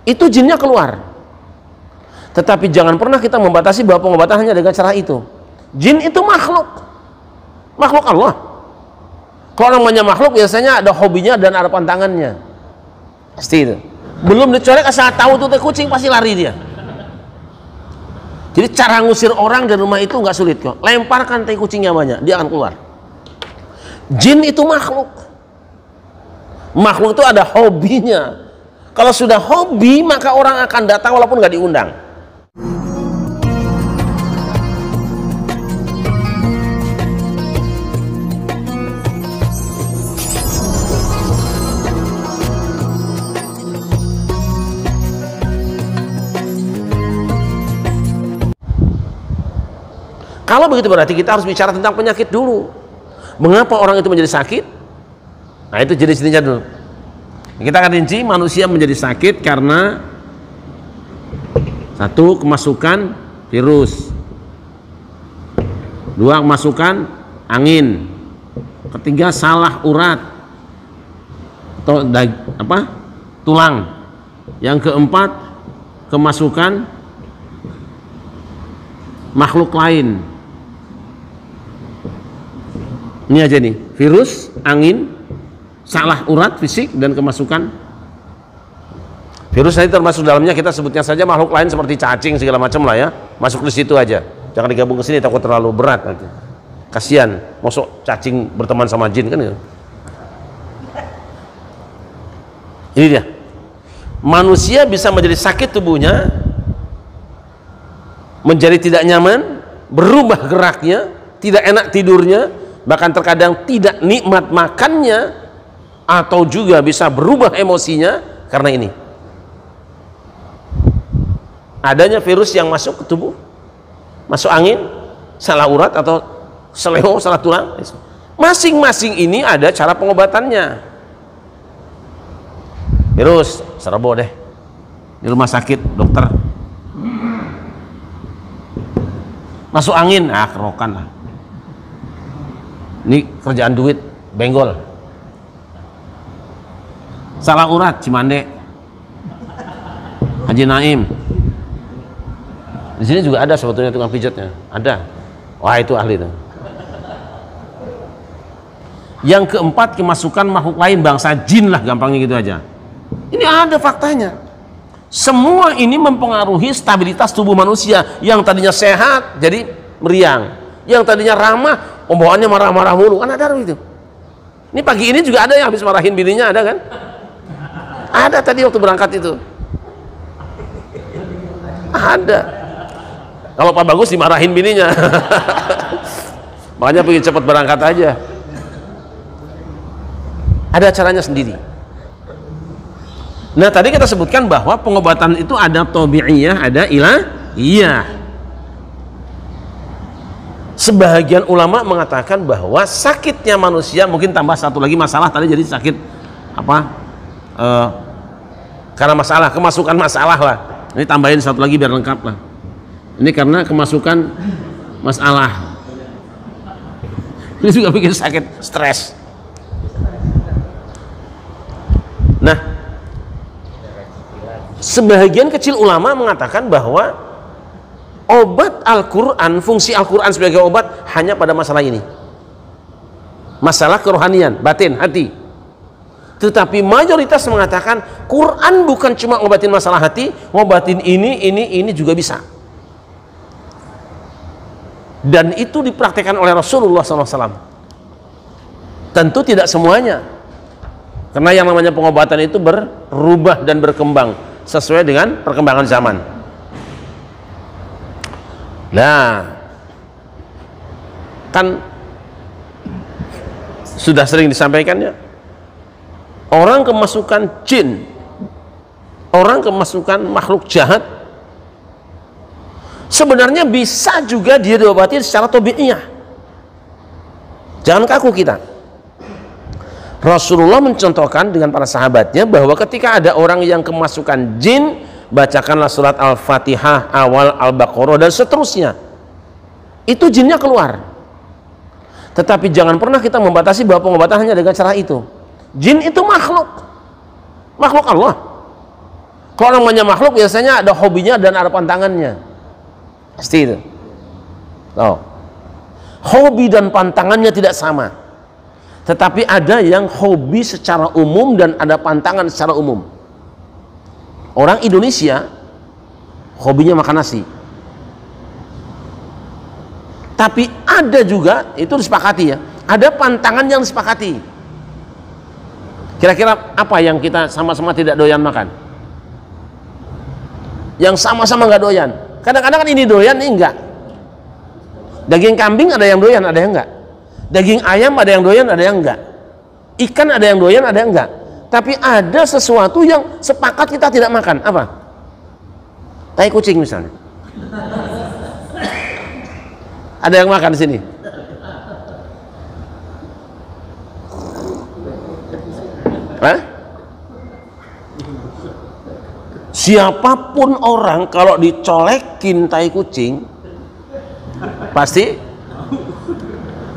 itu jinnya keluar. Tetapi jangan pernah kita membatasi bahwa pengobatan hanya dengan cara itu. Jin itu makhluk Allah. Kalau namanya makhluk biasanya ada hobinya dan ada pantangannya. Pasti itu. Belum dicolek asal tahu tuh kucing pasti lari dia. Jadi cara ngusir orang dari rumah itu nggak sulit kok. Lemparkan tai kucingnya banyak, dia akan keluar. Jin itu makhluk. Makhluk itu ada hobinya. Kalau sudah hobi maka orang akan datang walaupun nggak diundang. Kalau begitu berarti kita harus bicara tentang penyakit dulu. Mengapa orang itu menjadi sakit? Nah itu jenis-jenisnya dulu. Kita akan rinci manusia menjadi sakit karena satu, kemasukan virus. Dua, kemasukan angin. Ketiga, salah urat atau tulang. Yang keempat, kemasukan makhluk lain. Ini aja nih, virus, angin, salah urat fisik, dan kemasukan virus. Tadi termasuk dalamnya kita sebutnya saja makhluk lain seperti cacing segala macam lah ya, masuk di situ aja. Jangan digabung ke sini takut terlalu berat nanti. Kasihan, mosok cacing berteman sama jin kan ya. Ini dia. Manusia bisa menjadi sakit tubuhnya, menjadi tidak nyaman, berubah geraknya, tidak enak tidurnya, bahkan terkadang tidak nikmat makannya, atau juga bisa berubah emosinya karena ini. Adanya virus yang masuk ke tubuh, masuk angin, salah urat atau seleo, salah tulang. Masing-masing ini ada cara pengobatannya. Virus, serbo deh di rumah sakit, dokter. Masuk angin, kerokan lah. Ini kerjaan duit, benggol. Salah urat, Cimande, Haji Naim. Di sini juga ada sebetulnya tukang pijatnya, ada. Wah itu ahli tuh. Yang keempat, kemasukan makhluk lain, bangsa jin lah, gampangnya gitu aja. Ini ada faktanya. Semua ini mempengaruhi stabilitas tubuh manusia. Yang tadinya sehat jadi meriang, yang tadinya ramah pembawaannya marah-marah mulu, kan ada itu. Ini pagi ini juga ada yang habis marahin bininya, ada kan? Ada tadi waktu berangkat itu. Ada. Kalau Pak Bagus dimarahin bininya. Makanya pengen cepat berangkat aja. Ada caranya sendiri. Nah tadi kita sebutkan bahwa pengobatan itu ada tabi'iyah, ada ilahiyah. Sebagian ulama mengatakan bahwa sakitnya manusia, mungkin tambah satu lagi masalah tadi, jadi sakit karena masalah, kemasukan masalah lah. Ini tambahin satu lagi biar lengkap lah. Ini karena kemasukan masalah. Ini juga bikin sakit, stres. Nah, sebagian kecil ulama mengatakan bahwa obat Al-Quran, fungsi Al-Quran sebagai obat hanya pada masalah ini, masalah kerohanian, batin, hati. Tetapi mayoritas mengatakan Quran bukan cuma ngobatin masalah hati, ngobatin ini juga bisa. Dan itu dipraktikkan oleh Rasulullah SAW. Tentu tidak semuanya, karena yang namanya pengobatan itu berubah dan berkembang sesuai dengan perkembangan zaman. Nah, kan sudah sering disampaikan ya, orang kemasukan jin, orang kemasukan makhluk jahat, sebenarnya bisa juga dia diobati secara tabi'iyah. Jangan kaku kita. Rasulullah mencontohkan dengan para sahabatnya bahwa ketika ada orang yang kemasukan jin, bacakanlah surat Al-Fatihah, awal Al-Baqarah dan seterusnya. Itu jinnya keluar. Tetapi jangan pernah kita membatasi bahwa pengobatan hanya dengan cara itu. Jin itu makhluk Allah. Kalau namanya makhluk biasanya ada hobinya dan ada pantangannya, pasti itu. Oh. Hobi dan pantangannya tidak sama, tetapi ada yang hobi secara umum dan ada pantangan secara umum. Orang Indonesia hobinya makan nasi, tapi ada juga, itu disepakati ya, ada pantangan yang disepakati. Kira-kira apa yang kita sama-sama tidak doyan makan? Yang sama-sama nggak doyan. Kadang-kadang kan ini doyan, ini enggak. Daging kambing ada yang doyan, ada yang enggak. Daging ayam ada yang doyan, ada yang enggak. Ikan ada yang doyan, ada yang enggak. Tapi ada sesuatu yang sepakat kita tidak makan. Apa? Tai kucing misalnya. Ada yang makan di sini? Hah? Siapapun orang kalau dicolekin tai kucing, pasti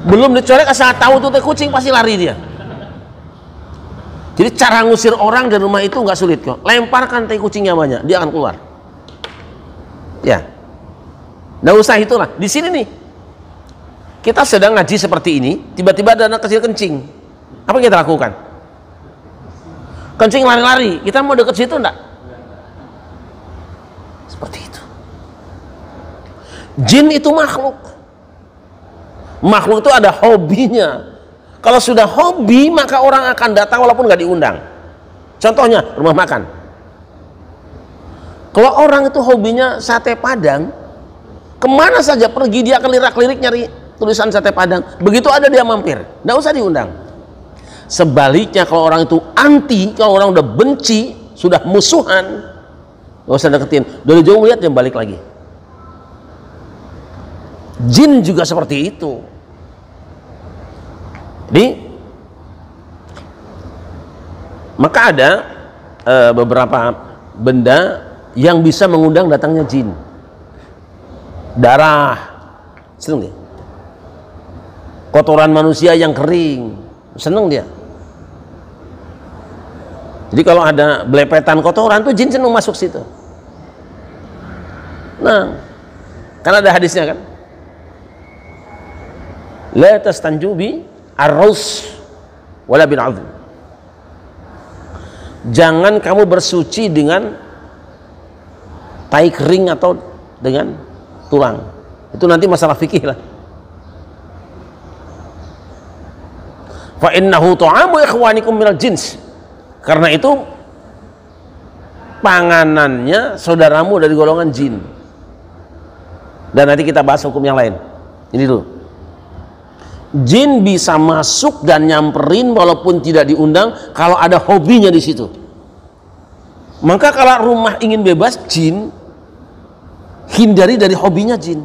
belum dicolek asal tahu tuh tai kucing pasti lari dia. Jadi cara ngusir orang dari rumah itu nggak sulit kok. Lemparkan tai kucingnya banyak, dia akan keluar. Ya, nggak usah itulah. Di sini nih, kita sedang ngaji seperti ini, tiba-tiba ada anak kecil kencing. Apa yang kita lakukan? Kencing lari-lari. Kita mau deket situ enggak? Seperti itu. Jin itu makhluk. Makhluk itu ada hobinya. Kalau sudah hobi, maka orang akan datang walaupun nggak diundang. Contohnya rumah makan. Kalau orang itu hobinya sate Padang, kemana saja pergi dia akan lirak-lirik nyari tulisan sate Padang. Begitu ada dia mampir, nggak usah diundang. Sebaliknya kalau orang itu anti, kalau orang udah benci, sudah musuhan, nggak usah deketin. Dari jauh lihat dia balik lagi. Jin juga seperti itu. Jadi maka ada beberapa benda yang bisa mengundang datangnya jin. Darah, seneng dia. Kotoran manusia yang kering, seneng dia. Jadi kalau ada belepetan kotoran tuh jin seneng masuk situ. Nah, kan ada hadisnya kan? La tastanju bi ar-raus wala bil 'adl. Jangan kamu bersuci dengan tai kering atau dengan tulang. Itu nanti masalah fikih lah. Fa innahu ta'amu ikhwanikum minal jins. Karena itu panganannya saudaramu dari golongan jin. Dan nanti kita bahas hukum yang lain. Ini dulu. Jin bisa masuk dan nyamperin walaupun tidak diundang kalau ada hobinya di situ. Maka kalau rumah ingin bebas jin, hindari dari hobinya jin.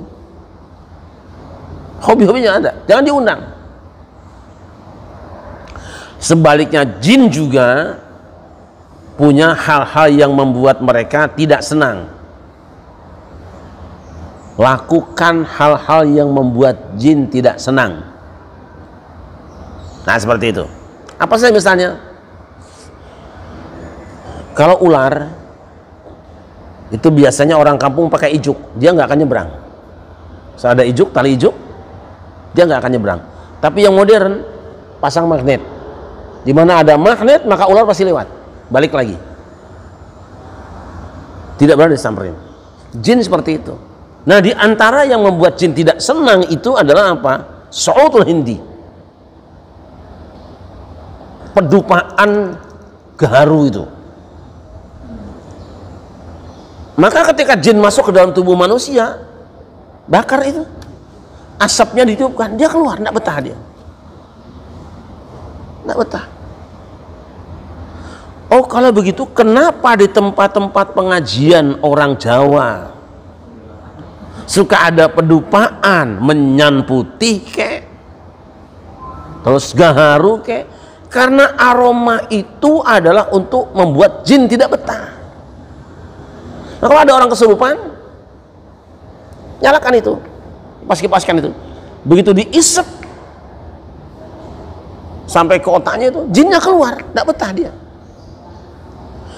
Hobi-hobinya ada, jangan diundang. Sebaliknya jin juga punya hal-hal yang membuat mereka tidak senang. Lakukan hal-hal yang membuat jin tidak senang. Nah seperti itu. Apa saja misalnya? Kalau ular itu biasanya orang kampung pakai ijuk, dia nggak akan nyebrang. Saya ada ijuk, tali ijuk, dia nggak akan nyebrang. Tapi yang modern pasang magnet. Di mana ada magnet maka ular pasti lewat, balik lagi. Tidak berani disamperin. Jin seperti itu. Nah di antara yang membuat jin tidak senang itu adalah apa? Sautul hindi. Pedupaan gaharu itu. Maka ketika jin masuk ke dalam tubuh manusia, bakar itu, asapnya ditiupkan, dia keluar, tidak betah dia, tidak betah. Oh kalau begitu, kenapa di tempat-tempat pengajian orang Jawa suka ada pedupaan, menyan putih kek, terus gaharu kek? Karena aroma itu adalah untuk membuat jin tidak betah. Nah, kalau ada orang kesurupan, nyalakan itu, kipaskan itu. Begitu diisep sampai ke otaknya itu, jinnya keluar, tidak betah dia.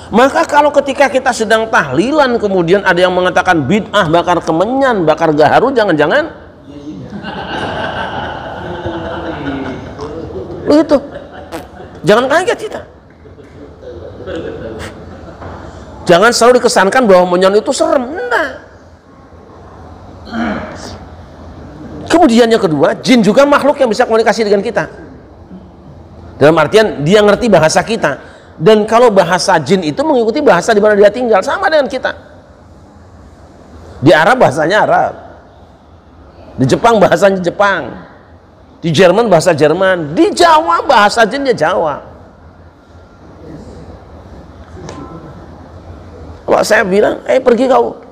Maka kalau ketika kita sedang tahlilan kemudian ada yang mengatakan bid'ah bakar kemenyan, bakar gaharu, jangan-jangan begitu. Jangan kaget kita. Jangan selalu dikesankan bahwa menyan itu serem. Enggak. Kemudian yang kedua, jin juga makhluk yang bisa komunikasi dengan kita. Dalam artian dia ngerti bahasa kita. Dan kalau bahasa jin itu mengikuti bahasa di mana dia tinggal, sama dengan kita. Di Arab bahasanya Arab, di Jepang bahasanya Jepang, di Jerman bahasa Jerman, di Jawa bahasa jinnya Jawa. Kalau saya bilang, pergi kau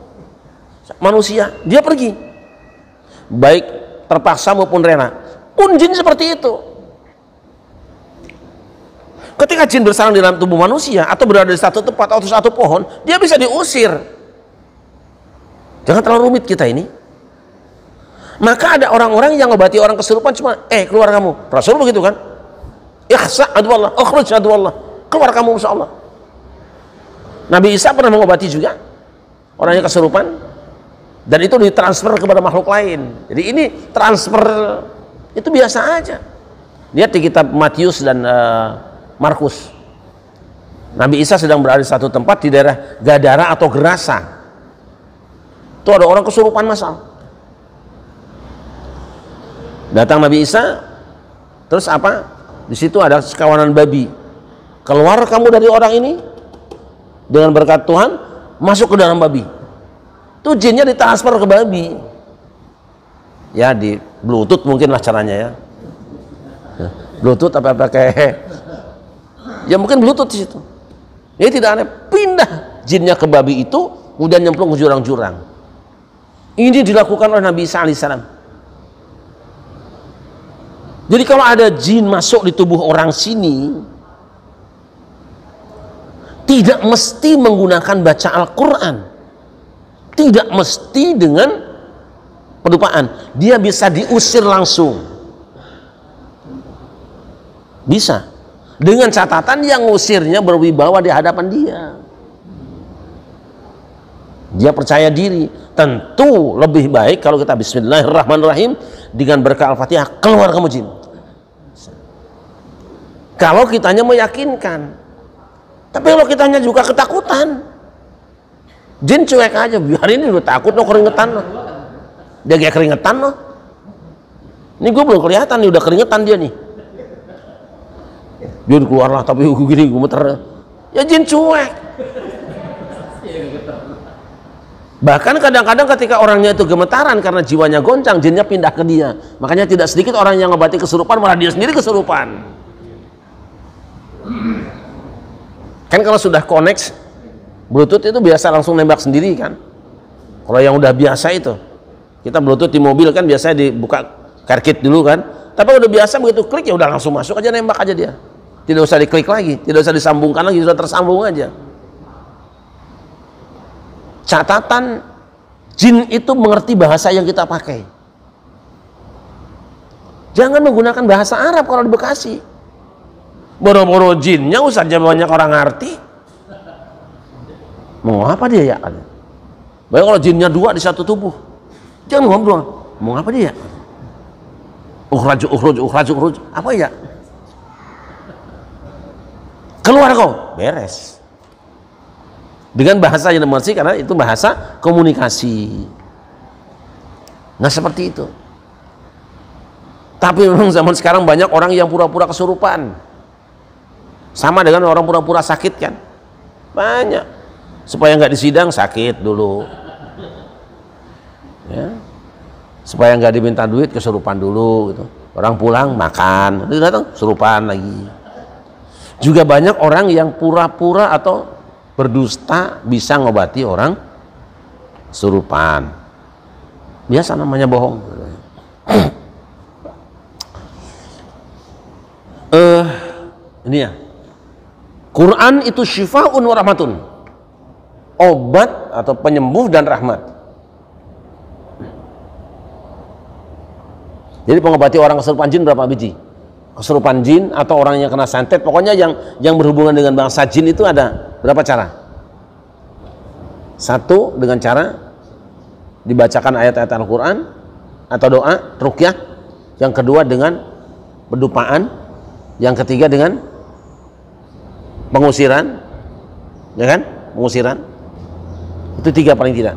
manusia, dia pergi, baik terpaksa maupun rela. Pun jin seperti itu. Ketika jin bersarang di dalam tubuh manusia atau berada di satu tempat atau satu pohon, dia bisa diusir. Jangan terlalu rumit kita ini. Maka ada orang-orang yang ngobati orang kesurupan cuma keluar kamu. Rasul begitu kan? Ikhsa adwallah, ukhruj adwallah. Keluar kamu insyaallah. Nabi Isa pernah mengobati juga orangnya kesurupan, dan itu ditransfer kepada makhluk lain. Jadi ini transfer itu biasa aja. Lihat di kitab Matius dan Markus. Nabi Isa sedang berada di satu tempat di daerah Gadara atau Gerasa. Itu ada orang kesurupan massal. Datang Nabi Isa, terus apa? Di situ ada sekawanan babi. Keluar kamu dari orang ini dengan berkat Tuhan, masuk ke dalam babi. Itu jinnya ditransfer ke babi. Ya di Bluetooth mungkin lah caranya ya. Bluetooth apa pakai? Ya mungkin Bluetooth di situ. Ini tidak aneh, pindah jinnya ke babi itu, kemudian nyemplung ke jurang-jurang. Ini dilakukan oleh Nabi Isa alaihissalam. Jadi kalau ada jin masuk di tubuh orang sini, tidak mesti menggunakan baca Al-Quran, tidak mesti dengan pedupaan. Dia bisa diusir langsung, bisa, dengan catatan yang ngusirnya berwibawa di hadapan dia. Dia percaya diri. Tentu lebih baik kalau kita bismillahirrahmanirrahim dengan berkah Al-Fatihah, keluar kamu jin. Kalau kitanya meyakinkan. Tapi kalau kitanya juga ketakutan, jin cuek aja, biar ini udah takut loh, keringetan loh. Dia kayak keringetan loh. Ini gue belum kelihatan nih, udah keringetan dia nih. Dia keluarlah tapi gini gemeter. Ya jin cuek. Bahkan kadang-kadang ketika orangnya itu gemetaran karena jiwanya goncang, jinnya pindah ke dia. Makanya tidak sedikit orang yang ngobati kesurupan malah dia sendiri kesurupan. Kan kalau sudah connect Bluetooth itu biasa langsung nembak sendiri kan. Kalau yang udah biasa itu, kita Bluetooth di mobil kan biasanya dibuka karkit dulu kan. Tapi udah biasa begitu klik ya udah langsung masuk aja, nembak aja dia. Tidak usah diklik lagi, tidak usah disambungkan lagi, sudah tersambung aja. Catatan, jin itu mengerti bahasa yang kita pakai. Jangan menggunakan bahasa Arab kalau di Bekasi. Boro-boro jinnya usahanya banyak orang ngerti. Mau apa dia ya? Baik kalau jinnya dua di satu tubuh, jangan ngobrol. Mau apa dia? Ukhraj, ukhruj, ukhraj, ukhruj. Apa ya? Keluar kau, beres. Dengan bahasa yang dimengerti karena itu bahasa komunikasi. Nah seperti itu. Tapi memang zaman sekarang banyak orang yang pura-pura kesurupan. Sama dengan orang pura-pura sakit kan. Banyak. Supaya nggak disidang sakit dulu. Ya. Supaya nggak diminta duit kesurupan dulu gitu. Orang pulang makan, nanti datang kesurupan lagi. Juga banyak orang yang pura-pura atau berdusta bisa ngobati orang kesurupan. Biasa namanya bohong. Ini ya. Quran itu syifa'un wa rahmatun. Obat atau penyembuh dan rahmat. Jadi pengobati orang kesurupan jin berapa biji? Kesurupan jin atau orang yang kena santet, pokoknya yang berhubungan dengan bangsa jin itu ada berapa cara? Satu, dengan cara dibacakan ayat-ayat Al-Quran atau doa, ruqyah. Yang kedua dengan berdupaan. Yang ketiga dengan pengusiran, ya kan? Pengusiran. Itu 3 paling tidak.